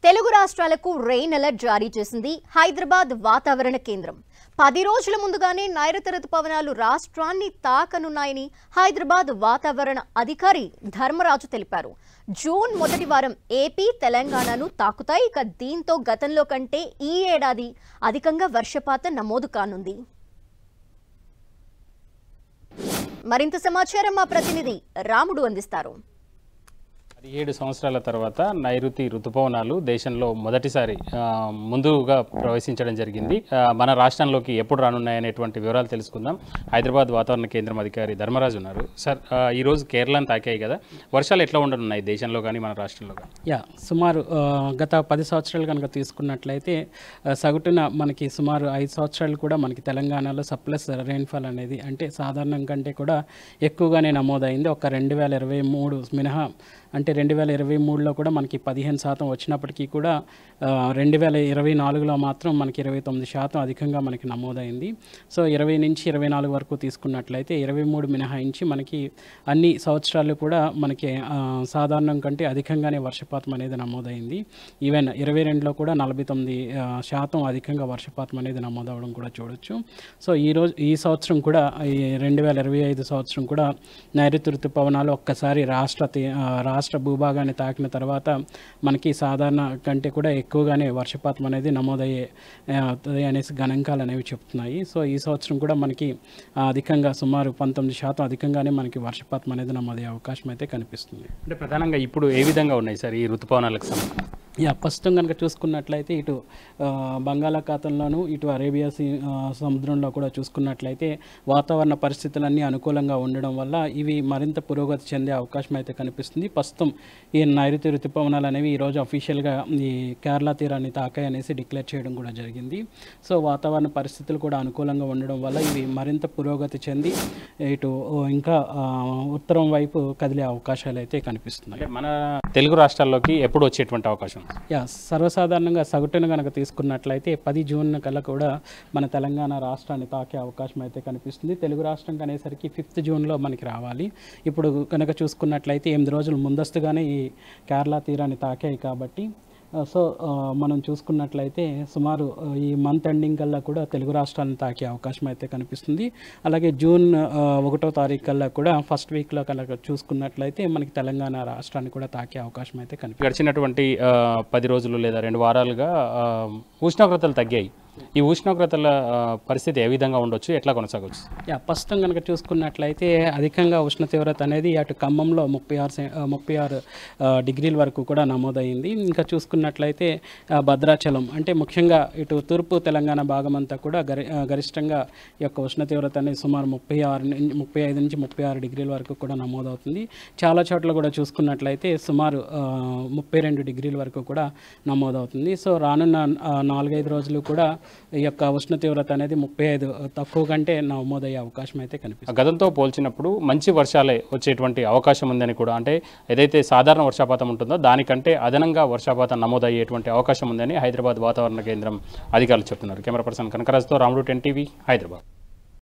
తెలుగు రాష్ట్రాలకు rain alert జారీ చేసింది హైదరాబాద్ వాతావరణ కేంద్రం. 10 రోజుల ముందుగానే నైరుతి రుతుపవనాలు రాష్ట్రాన్ని తాకనున్నాయని హైదరాబాద్ వాతావరణ అధికారి ధర్మరాజు తెలిపారు. జూన్ మొదటి వారం ఏపీ, తెలంగాణను తాకుతాయి. ఇక దీంతో గతంలో కంటే ఈ ఏడాది అధికంగా వర్షపాతం నమోదు కానుంది. మరింత సమాచారం మా ప్రతినిధి రాముడు అందిస్తారు. 17 సంవత్సరాల తర్వాత నైరుతి రుతుపవనాలు దేశంలో మొదటిసారి ముందుగా ప్రవేశించడం జరిగింది. మన రాష్ట్రంలోకి ఎప్పుడు రానున్నాయనేటువంటి వివరాలు తెలుసుకుందాం. హైదరాబాద్ వాతావరణ కేంద్రం అధికారి ధర్మరాజు ఉన్నారు. సార్, ఈరోజు కేరళను తాకాయి కదా, వర్షాలు ఎట్లా ఉండనున్నాయి దేశంలో కానీ మన రాష్ట్రంలో కానీ? సుమారు గత 10 సంవత్సరాలు కనుక తీసుకున్నట్లయితే సగటున మనకి సుమారు 5 సంవత్సరాలు కూడా మనకి తెలంగాణలో సప్లస్ రెయిన్ఫాల్ అనేది అంటే సాధారణం కంటే కూడా ఎక్కువగానే నమోదైంది. ఒక 2023 మినహా, అంటే 2023లో కూడా మనకి 15% వచ్చినప్పటికీ కూడా 2024లో మాత్రం మనకి 29% అధికంగా మనకి నమోదైంది. సో 20 నుంచి 24 వరకు తీసుకున్నట్లయితే 23 మినహాయించి మనకి అన్ని సంవత్సరాలు కూడా మనకి సాధారణం కంటే అధికంగానే వర్షపాతం అనేది నమోదైంది. ఈవెన్ 22లో కూడా 49% అధికంగా వర్షపాతం అనేది నమోదవడం కూడా చూడొచ్చు. సో ఈ సంవత్సరం కూడా ఈ 2025 సంవత్సరం కూడా నైరుతి ఋతుపవనాలు ఒక్కసారి రాష్ట్ర భూభాగాన్ని తాకిన తర్వాత మనకి సాధారణ కంటే కూడా ఎక్కువగానే వర్షపాతం అనేది నమోదయ్యే అనేసి గణాంకాలు అనేవి చెప్తున్నాయి. సో ఈ సంవత్సరం కూడా మనకి అధికంగా సుమారు 19% అధికంగానే మనకి వర్షపాతం అనేది నమోదయ్యే అవకాశం అయితే కనిపిస్తుంది. అంటే ప్రధానంగా ఇప్పుడు ఏ విధంగా ఉన్నాయి సార్ ఈ ఋతుపవనాలకు సంబంధించి? ప్రస్తుతం కనుక చూసుకున్నట్లయితే ఇటు బంగాళాఖాతంలోను, ఇటు అరేబియా సముద్రంలో కూడా చూసుకున్నట్లయితే వాతావరణ పరిస్థితులన్నీ అనుకూలంగా ఉండడం వల్ల ఇవి మరింత పురోగతి చెందే అవకాశం అయితే కనిపిస్తుంది. ప్రస్తుతం ఈ నైరుతి ఋతుపవనాలు అనేవి ఈరోజు అఫీషియల్గా ఈ కేరళ తీరాన్ని తాకాయి అనేసి డిక్లేర్ చేయడం కూడా జరిగింది. సో వాతావరణ పరిస్థితులు కూడా అనుకూలంగా ఉండడం వల్ల ఇవి మరింత పురోగతి చెంది ఇటు ఇంకా ఉత్తరం వైపు కదిలే అవకాశాలు అయితే కనిపిస్తున్నాయి. మన తెలుగు రాష్ట్రాల్లోకి ఎప్పుడు వచ్చేటువంటి అవకాశం? సర్వసాధారణంగా సగటున కనుక తీసుకున్నట్లయితే 10 జూన్ కల్లా కూడా మన తెలంగాణ రాష్ట్రాన్ని తాకే అవకాశం అయితే కనిపిస్తుంది. తెలుగు రాష్ట్రం అనేసరికి 5th జూన్లో మనకి రావాలి. ఇప్పుడు కనుక చూసుకున్నట్లయితే 8 రోజులు ముందస్తుగానే ఈ కేరళ తీరాన్ని తాకాయి కాబట్టి సో మనం చూసుకున్నట్లయితే సుమారు ఈ మంత్ ఎండింగ్ కల్లా కూడా తెలుగు రాష్ట్రాలను తాకే అవకాశం అయితే కనిపిస్తుంది. అలాగే జూన్ 1వ తారీఖు కల్లా కూడా ఫస్ట్ వీక్లో కనుక చూసుకున్నట్లయితే మనకి తెలంగాణ రాష్ట్రాన్ని కూడా తాకే అవకాశం అయితే కనిపిస్తుంది. గడిచినటువంటి 10 రోజులు లేదా 2 వారాలుగా ఉష్ణోగ్రతలు తగ్గాయి. ఈ ఉష్ణోగ్రతల పరిస్థితి ఏ విధంగా ఉండొచ్చు, ఎట్లా కొనసాగవచ్చు? ప్రస్తుతం కనుక చూసుకున్నట్లయితే అధికంగా ఉష్ణ తీవ్రత అనేది అటు ఖమ్మంలో 36 డిగ్రీల వరకు కూడా నమోదైంది. ఇంకా చూసుకున్నట్లయితే భద్రాచలం అంటే ముఖ్యంగా ఇటు తూర్పు తెలంగాణ భాగం అంతా కూడా గరిష్టంగా ఈ యొక్క ఉష్ణ తీవ్రత అనేది సుమారు 35 నుంచి 36 డిగ్రీల వరకు కూడా నమోదవుతుంది. చాలా చోట్ల కూడా చూసుకున్నట్లయితే సుమారు 32 డిగ్రీల వరకు కూడా నమోదవుతుంది. సో రానున్న 4-5 రోజులు కూడా ఈ యొక్క ఉష్ణ తీవ్రత అనేది 35 తక్కువ కంటే నమోదయ్యే అవకాశం అయితే కనిపిస్తుంది. గతంతో పోల్చినప్పుడు మంచి వర్షాలే వచ్చేటువంటి అవకాశం ఉందని కూడా, అంటే ఏదైతే సాధారణ వర్షపాతం ఉంటుందో దానికంటే అదనంగా వర్షపాతం నమోదయ్యేటువంటి అవకాశం ఉందని హైదరాబాద్ వాతావరణ కేంద్రం అధికారులు చెప్తున్నారు. కెమెరా పర్సన్ కనకరాజ్తో రాముడు, 10 టీవీ, హైదరాబాద్.